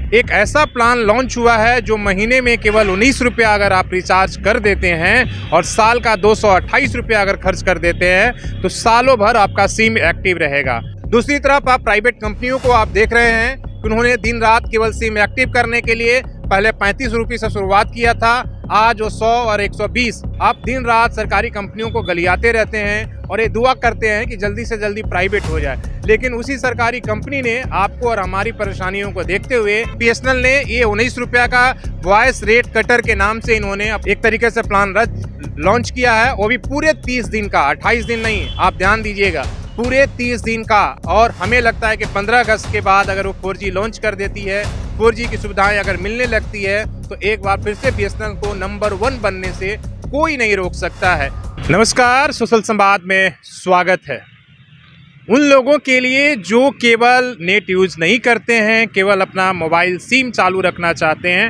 एक ऐसा plan launch हुआ है जो महीने में केवल 19 रुपया अगर आप रिचार्ज कर देते हैं और साल का 228 रुपया अगर खर्च कर देते हैं तो सालों भर आपका सिम एक्टिव रहेगा। दूसरी तरफ आप प्राइवेट कंपनियों को आप देख रहे हैं कि उन्होंने दिन रात केवल सिम एक्टिव करने के लिए पहले 35 रुपये से शुरुआत किया था, आज वो 100 और 120। आप दिन रात सरकारी कंपनियों को गलियाते रहते हैं और ये दुआ करते हैं कि जल्दी से जल्दी प्राइवेट हो जाए, लेकिन उसी सरकारी कंपनी ने आपको और हमारी परेशानियों को देखते हुए बीएसएनएल ने ये 19 रुपया का वॉइस रेट कटर के नाम से इन्होंने एक तरीके से प्लान लॉन्च किया है, वो भी पूरे 30 दिन का, 28 दिन नहीं, आप ध्यान दीजिएगा, पूरे 30 दिन का। और हमें लगता है कि 15 अगस्त के बाद अगर वो 4G लॉन्च कर देती है, 4G की सुविधाएं अगर मिलने लगती है तो एक बार फिर से बीएसएनएल को नंबर 1 बनने से कोई नहीं रोक सकता है। नमस्कार, सोशल संवाद में स्वागत है। उन लोगों के लिए जो केवल नेट यूज नहीं करते हैं, केवल अपना मोबाइल सिम चालू रखना चाहते हैं,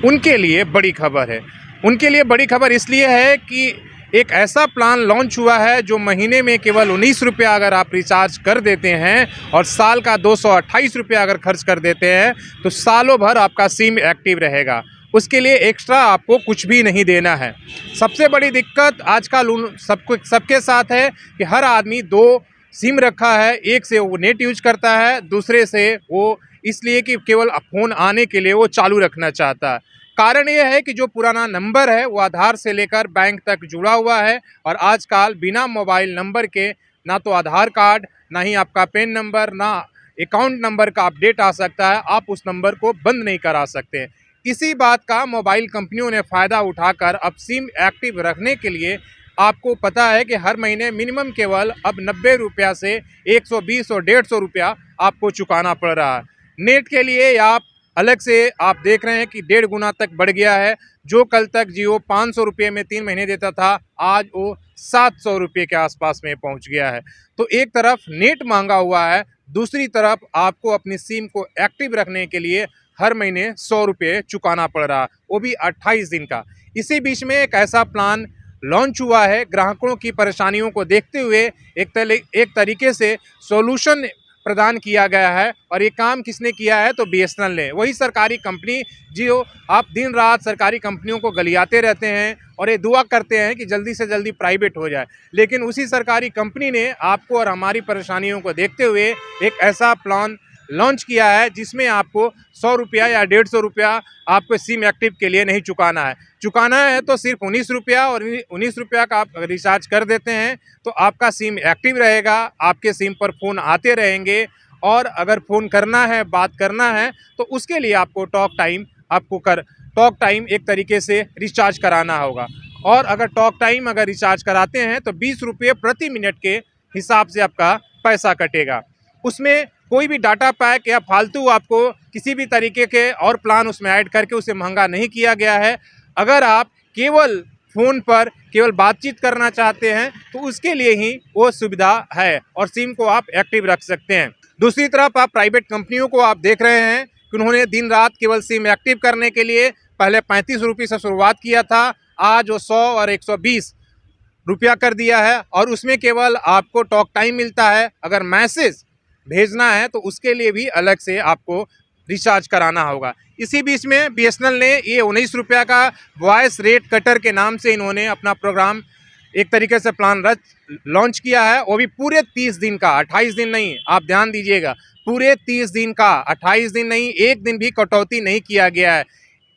उनके लिए बड़ी खबर है। उनके लिए बड़ी खबर इसलिए है कि एक ऐसा प्लान लॉन्च हुआ है जो महीने में केवल 19 रुपया अगर आप रिचार्ज कर देते हैं और साल का 228 रुपया अगर खर्च कर देते हैं तो सालों भर आपका सिम एक्टिव रहेगा। उसके लिए एक्स्ट्रा आपको कुछ भी नहीं देना है। सबसे बड़ी दिक्कत आजकल सबके साथ है कि हर आदमी 2 सिम रखा है, एक से वो नेट यूज करता है, दूसरे से वो इसलिए कि केवल फ़ोन आने के लिए वो चालू रखना चाहता है। कारण यह है कि जो पुराना नंबर है वो आधार से लेकर बैंक तक जुड़ा हुआ है और आजकल बिना मोबाइल नंबर के ना तो आधार कार्ड, ना ही आपका पैन नंबर, ना अकाउंट नंबर का अपडेट आ सकता है, आप उस नंबर को बंद नहीं करा सकते। इसी बात का मोबाइल कंपनियों ने फ़ायदा उठाकर अब सिम एक्टिव रखने के लिए आपको पता है कि हर महीने मिनिमम केवल अब 90 रुपया से 120 और 150 रुपया आपको चुकाना पड़ रहा है। नेट के लिए आप अलग से आप देख रहे हैं कि 1.5 गुना तक बढ़ गया है। जो कल तक जियो 500 रुपये में 3 महीने देता था, आज वो 700 रुपये के आसपास में पहुंच गया है। तो एक तरफ नेट महंगा हुआ है, दूसरी तरफ आपको अपनी सिम को एक्टिव रखने के लिए हर महीने 100 रुपये चुकाना पड़ रहा है, वो भी 28 दिन का। इसी बीच में एक ऐसा प्लान लॉन्च हुआ है, ग्राहकों की परेशानियों को देखते हुए एक तरीके से सॉल्यूशन प्रदान किया गया है। और ये काम किसने किया है तो बीएसएनएल ने, वही सरकारी कंपनी जियो। आप दिन रात सरकारी कंपनियों को गलियाते रहते हैं और ये दुआ करते हैं कि जल्दी से जल्दी प्राइवेट हो जाए, लेकिन उसी सरकारी कंपनी ने आपको और हमारी परेशानियों को देखते हुए एक ऐसा प्लान लॉन्च किया है जिसमें आपको 100 रुपया या 150 रुपया आपको सिम एक्टिव के लिए नहीं चुकाना है तो सिर्फ 19 रुपया, और 19 रुपया का आप रिचार्ज कर देते हैं तो आपका सिम एक्टिव रहेगा, आपके सिम पर फ़ोन आते रहेंगे। और अगर फ़ोन करना है, बात करना है तो उसके लिए आपको टॉक टाइम एक तरीके से रिचार्ज कराना होगा। और अगर टॉक टाइम रिचार्ज कराते हैं तो 20 रुपये प्रति मिनट के हिसाब से आपका पैसा कटेगा। उसमें कोई भी डाटा पैक या फालतू आपको किसी भी तरीके के और प्लान उसमें ऐड करके उसे महंगा नहीं किया गया है। अगर आप केवल फ़ोन पर केवल बातचीत करना चाहते हैं तो उसके लिए ही वो सुविधा है और सिम को आप एक्टिव रख सकते हैं। दूसरी तरफ आप प्राइवेट कंपनियों को आप देख रहे हैं कि उन्होंने दिन रात केवल सिम एक्टिव करने के लिए पहले 35 रुपये से शुरुआत किया था, आज वो 100 और 120 रुपया कर दिया है। और उसमें केवल आपको टॉक टाइम मिलता है, अगर मैसेज भेजना है तो उसके लिए भी अलग से आपको रिचार्ज कराना होगा। इसी बीच में बीएसएनएल ने ये 19 रुपया का वॉइस रेट कटर के नाम से इन्होंने अपना प्रोग्राम एक तरीके से प्लान लॉन्च किया है, वो भी पूरे 30 दिन का, 28 दिन नहीं, आप ध्यान दीजिएगा, पूरे 30 दिन का, 28 दिन नहीं, एक दिन भी कटौती नहीं किया गया है।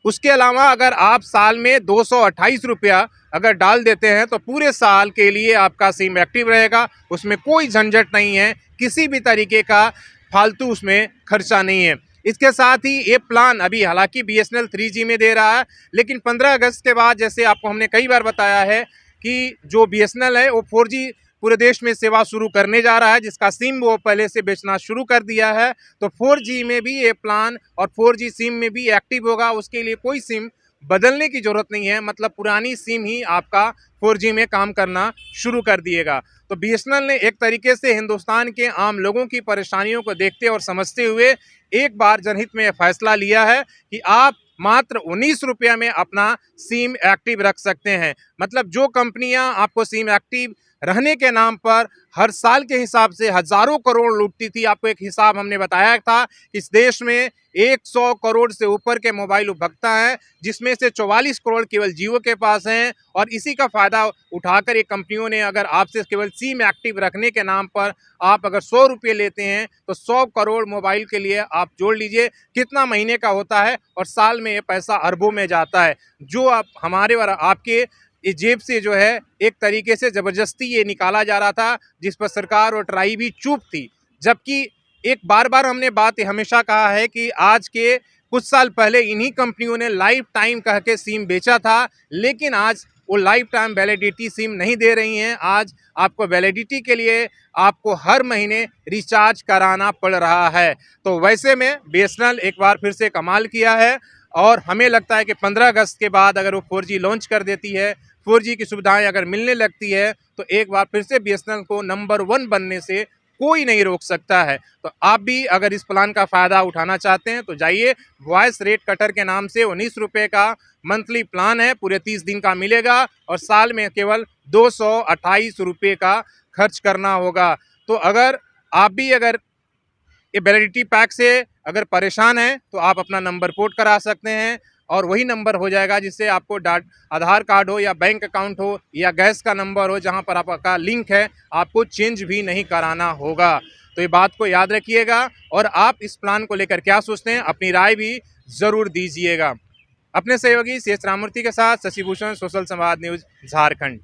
उसके अलावा अगर आप साल में 228 रुपया अगर डाल देते हैं तो पूरे साल के लिए आपका सिम एक्टिव रहेगा, उसमें कोई झंझट नहीं है, किसी भी तरीके का फालतू उसमें खर्चा नहीं है। इसके साथ ही ये प्लान अभी हालांकि बीएसएनएल 3G में दे रहा है, लेकिन 15 अगस्त के बाद जैसे आपको हमने कई बार बताया है कि जो बीएसएनएल है वो 4G पूरे देश में सेवा शुरू करने जा रहा है, जिसका सिम वो पहले से बेचना शुरू कर दिया है। तो 4G में भी ये प्लान और 4G सिम में भी एक्टिव होगा, उसके लिए कोई सिम बदलने की ज़रूरत नहीं है, मतलब पुरानी सिम ही आपका 4G में काम करना शुरू कर दिएगा। तो बीएसएनएल ने एक तरीके से हिंदुस्तान के आम लोगों की परेशानियों को देखते और समझते हुए एक बार जनहित में फैसला लिया है कि आप मात्र 19 रुपया में अपना सिम एक्टिव रख सकते हैं। मतलब जो कंपनियां आपको सिम एक्टिव रहने के नाम पर हर साल के हिसाब से हजारों करोड़ लूटती थी। आपको एक हिसाब हमने बताया था कि इस देश में 100 करोड़ से ऊपर के मोबाइल उपभोक्ता हैं, जिसमें से 44 करोड़ केवल जियो के पास हैं। और इसी का फायदा उठाकर ये कंपनियों ने अगर आपसे केवल सिम एक्टिव रखने के नाम पर आप अगर 100 रुपये लेते हैं तो 100 करोड़ मोबाइल के लिए आप जोड़ लीजिए कितना महीने का होता है, और साल में ये पैसा अरबों में जाता है, जो आप हमारे और आपके ये जेब से जो है एक तरीके से जबरदस्ती ये निकाला जा रहा था, जिस पर सरकार और ट्राई भी चुप थी। जबकि एक बार बार हमने बात हमेशा कहा है कि आज के कुछ साल पहले इन्हीं कंपनियों ने लाइफ टाइम कह के सिम बेचा था, लेकिन आज वो लाइफ टाइम वैलिडिटी सिम नहीं दे रही हैं। आज आपको वैलिडिटी के लिए आपको हर महीने रिचार्ज कराना पड़ रहा है। तो वैसे में बीएसएनएल एक बार फिर से कमाल किया है, और हमें लगता है कि 15 अगस्त के बाद अगर वो 4G लॉन्च कर देती है, 4G की सुविधाएं अगर मिलने लगती है, तो एक बार फिर से बीएसएनएल को नंबर 1 बनने से कोई नहीं रोक सकता है। तो आप भी अगर इस प्लान का फ़ायदा उठाना चाहते हैं तो जाइए, वॉइस रेट कटर के नाम से 19 रुपये का मंथली प्लान है, पूरे 30 दिन का मिलेगा, और साल में केवल 228 रुपये का खर्च करना होगा। तो अगर आप भी अगर ये वैलिडिटी पैक से अगर परेशान हैं तो आप अपना नंबर पोर्ट करा सकते हैं, और वही नंबर हो जाएगा जिससे आपको आधार कार्ड हो या बैंक अकाउंट हो या गैस का नंबर हो, जहां पर आपका लिंक है, आपको चेंज भी नहीं कराना होगा। तो ये बात को याद रखिएगा, और आप इस प्लान को लेकर क्या सोचते हैं, अपनी राय भी ज़रूर दीजिएगा। अपने सहयोगी CS राममूर्ति के साथ शशि भूषण, सोशल संवाद न्यूज़, झारखंड।